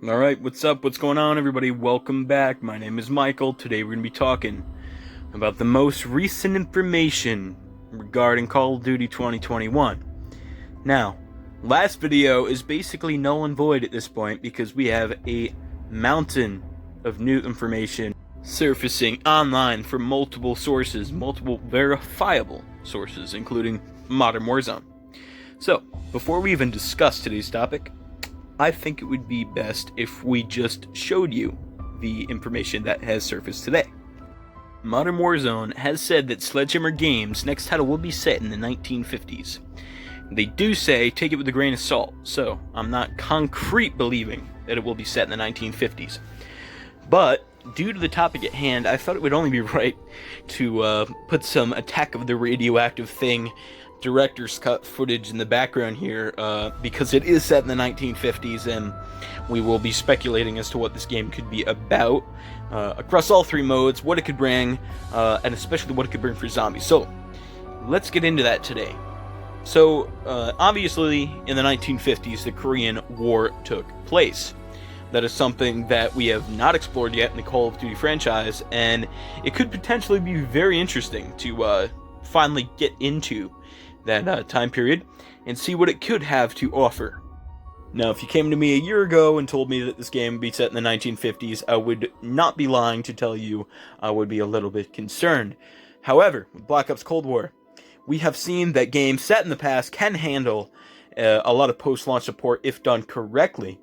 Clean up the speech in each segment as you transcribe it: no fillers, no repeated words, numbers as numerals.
Alright, what's up? What's going on, everybody? Welcome back. My name is Michael. Today we're going to be talking about the most recent information regarding Call of Duty 2021. Now, last video is basically null and void at this point because we have a mountain of new information surfacing online from multiple sources, multiple verifiable sources, including Modern Warzone. So, before we even discuss today's topic, I think it would be best if we just showed you the information that has surfaced today. Modern Warzone has said that Sledgehammer Games' next title will be set in the 1950s. They do say take it with a grain of salt, so I'm not concrete believing that it will be set in the 1950s. But due to the topic at hand, I thought it would only be right to put some Attack of the Radioactive Thing director's cut footage in the background here, because it is set in the 1950s, and we will be speculating as to what this game could be about, across all three modes, what it could bring, and especially what it could bring for zombies. So, let's get into that today. So, obviously, in the 1950s, the Korean War took place. That is something that we have not explored yet in the Call of Duty franchise, and it could potentially be very interesting to finally get into that time period and see what it could have to offer. Now, if you came to me a year ago and told me that this game would be set in the 1950s, I would not be lying to tell you I would be a little bit concerned. However, with Black Ops Cold War, we have seen that games set in the past can handle a lot of post-launch support if done correctly,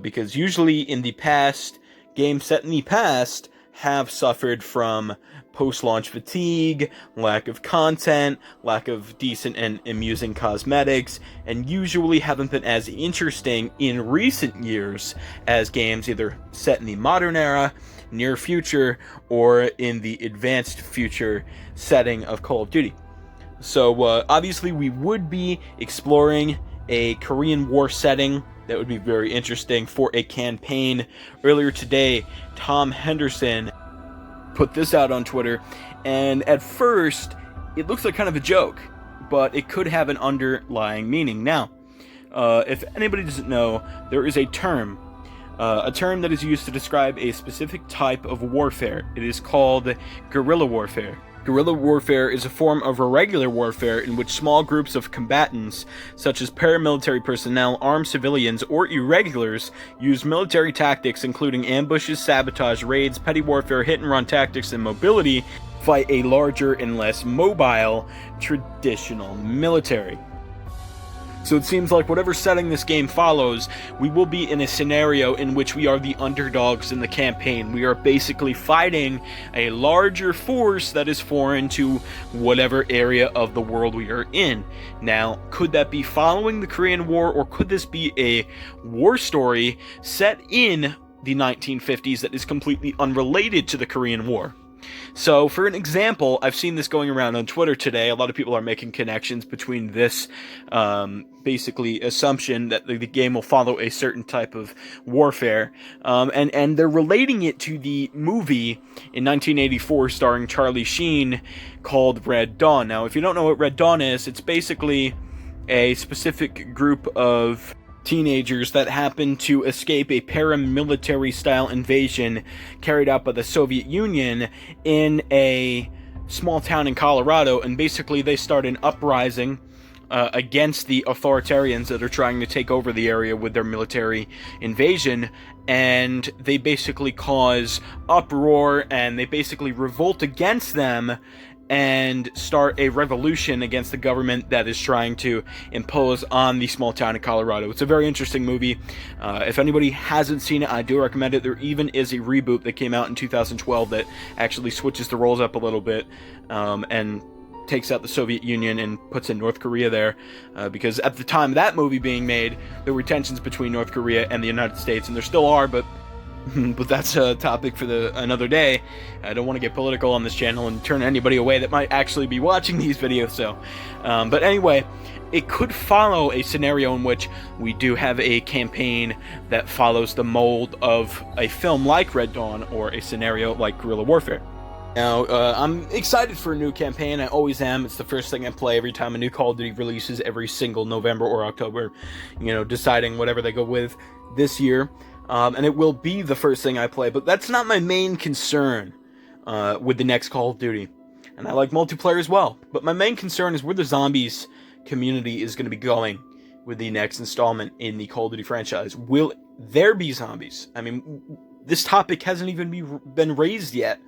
because usually in the past, games set in the past have suffered from post-launch fatigue, lack of content, lack of decent and amusing cosmetics, and usually haven't been as interesting in recent years as games either set in the modern era, near future, or in the advanced future setting of Call of Duty. So obviously we would be exploring a Korean War setting. That would be very interesting for a campaign. Earlier today, Tom Henderson put this out on Twitter, and at first, it looks like kind of a joke, but it could have an underlying meaning. Now, if anybody doesn't know, there is a term that is used to describe a specific type of warfare. It is called guerrilla warfare. Guerrilla warfare is a form of irregular warfare in which small groups of combatants, such as paramilitary personnel, armed civilians, or irregulars, use military tactics including ambushes, sabotage, raids, petty warfare, hit-and-run tactics, and mobility, fight a larger and less mobile traditional military. So it seems like whatever setting this game follows, we will be in a scenario in which we are the underdogs in the campaign. We are basically fighting a larger force that is foreign to whatever area of the world we are in. Now, could that be following the Korean War, or could this be a war story set in the 1950s that is completely unrelated to the Korean War? So, for an example, I've seen this going around on Twitter today. A lot of people are making connections between this, basically, assumption that the game will follow a certain type of warfare, and they're relating it to the movie in 1984 starring Charlie Sheen called Red Dawn. Now, if you don't know what Red Dawn is, it's basically a specific group of teenagers that happen to escape a paramilitary-style invasion carried out by the Soviet Union in a small town in Colorado, and basically they start an uprising against the authoritarians that are trying to take over the area with their military invasion, and they basically cause uproar, and they basically revolt against them and start a revolution against the government that is trying to impose on the small town in Colorado. It's a very interesting movie. If anybody hasn't seen it, I do recommend it. There even is a reboot that came out in 2012 that actually switches the roles up a little bit, and takes out the Soviet Union and puts in North Korea there, because at the time of that movie being made, there were tensions between North Korea and the United States, and there still are, but that's a topic for another day. I don't want to get political on this channel and turn anybody away that might actually be watching these videos, so. But anyway, it could follow a scenario in which we do have a campaign that follows the mold of a film like Red Dawn, or a scenario like guerrilla warfare. Now, I'm excited for a new campaign. I always am. It's the first thing I play every time a new Call of Duty releases every single November or October, deciding whatever they go with this year. and it will be the first thing I play, but that's not my main concern with the next Call of Duty. And I like multiplayer as well, but my main concern is where the zombies community is going to be going with the next installment in the Call of Duty franchise. Will there be zombies? I mean, this topic hasn't even been raised yet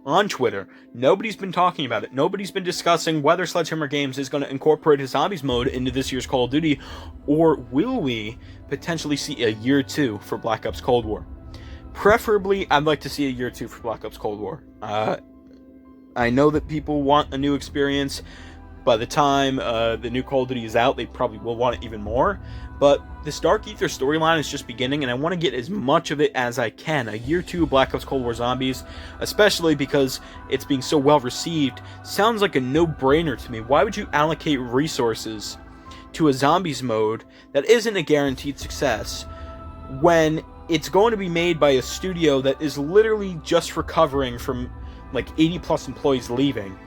on Twitter. Nobody's been talking about it. Nobody's been discussing whether Sledgehammer Games is going to incorporate a zombies mode into this year's Call of Duty, or will we potentially see a year 2 for Black Ops Cold War? Preferably, I'd like to see a year 2 for Black Ops Cold War. I know that people want a new experience. By the time the new Call of Duty is out, they probably will want it even more. But this Dark Ether storyline is just beginning, and I want to get as much of it as I can. A year 2 of Black Ops Cold War Zombies, especially because it's being so well received, sounds like a no-brainer to me. Why would you allocate resources to a zombies mode that isn't a guaranteed success when it's going to be made by a studio that is literally just recovering from like 80 plus employees leaving?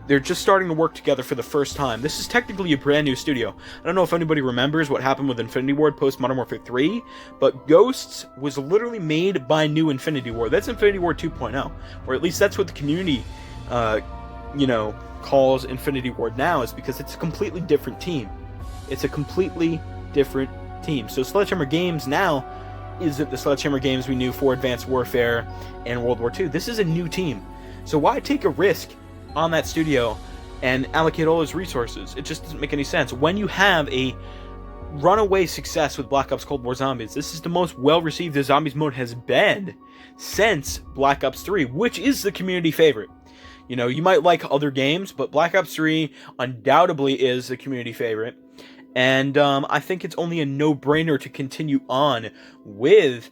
They're just starting to work together for the first time. This is technically a brand new studio. I don't know if anybody remembers what happened with Infinity Ward post Modern Warfare 3, but Ghosts was literally made by new Infinity Ward. That's Infinity Ward 2.0, or at least that's what the community, calls Infinity Ward now, is because it's a completely different team. It's a completely different team. So Sledgehammer Games now isn't the Sledgehammer Games we knew for Advanced Warfare and World War II. This is a new team. So why take a risk on that studio and allocate all those resources? It just doesn't make any sense. When you have a runaway success with Black Ops Cold War Zombies, this is the most well-received the Zombies mode has been since Black Ops 3, which is the community favorite. You know, you might like other games, but Black Ops 3 undoubtedly is the community favorite. And I think it's only a no-brainer to continue on with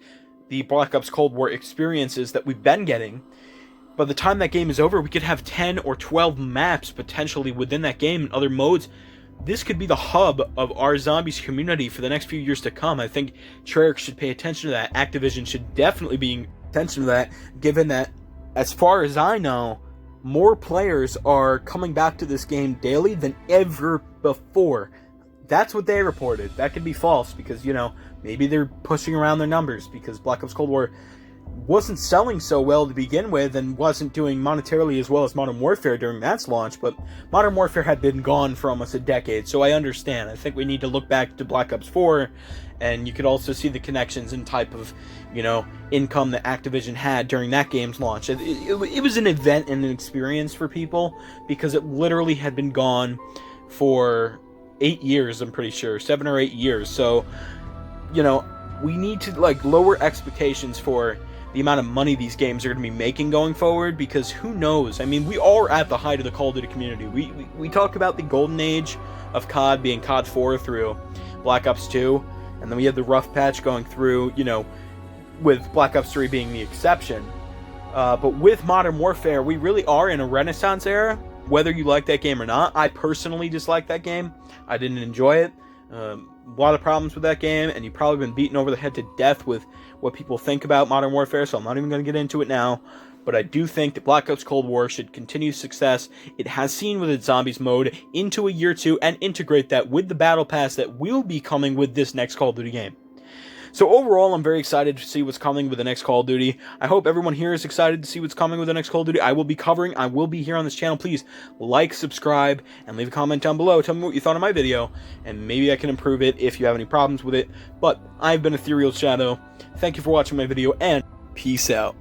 the Black Ops Cold War experiences that we've been getting. By the time that game is over, we could have 10 or 12 maps potentially within that game and other modes. This could be the hub of our zombies community for the next few years to come. I think Treyarch should pay attention to that. Activision should definitely be paying attention to that, given that, as far as I know, more players are coming back to this game daily than ever before. That's what they reported. That could be false because, maybe they're pushing around their numbers because Black Ops Cold War wasn't selling so well to begin with and wasn't doing monetarily as well as Modern Warfare during that launch, but Modern Warfare had been gone for almost a decade, so I understand. I think we need to look back to Black Ops 4, and you could also see the connections and type of, income that Activision had during that game's launch. It was an event and an experience for people because it literally had been gone for 8 years, I'm pretty sure, 7 or 8 years, so, we need to, lower expectations for the amount of money these games are going to be making going forward, because who knows? I mean, we are at the height of the Call of Duty community. We talk about the golden age of COD being COD 4 through Black Ops 2, and then we had the rough patch going through, with Black Ops 3 being the exception. But with Modern Warfare, we really are in a renaissance era, whether you like that game or not. I personally dislike that game. I didn't enjoy it. A lot of problems with that game, and you've probably been beaten over the head to death with what people think about Modern Warfare, so I'm not even going to get into it now. But I do think that Black Ops Cold War should continue success it has seen with its zombies mode into a year 2 and integrate that with the battle pass that will be coming with this next Call of Duty game. So overall, I'm very excited to see what's coming with the next Call of Duty. I hope everyone here is excited to see what's coming with the next Call of Duty. I will be here on this channel. Please like, subscribe, and leave a comment down below. Tell me what you thought of my video, and maybe I can improve it if you have any problems with it. But I've been Ethereal Shadow. Thank you for watching my video, and peace out.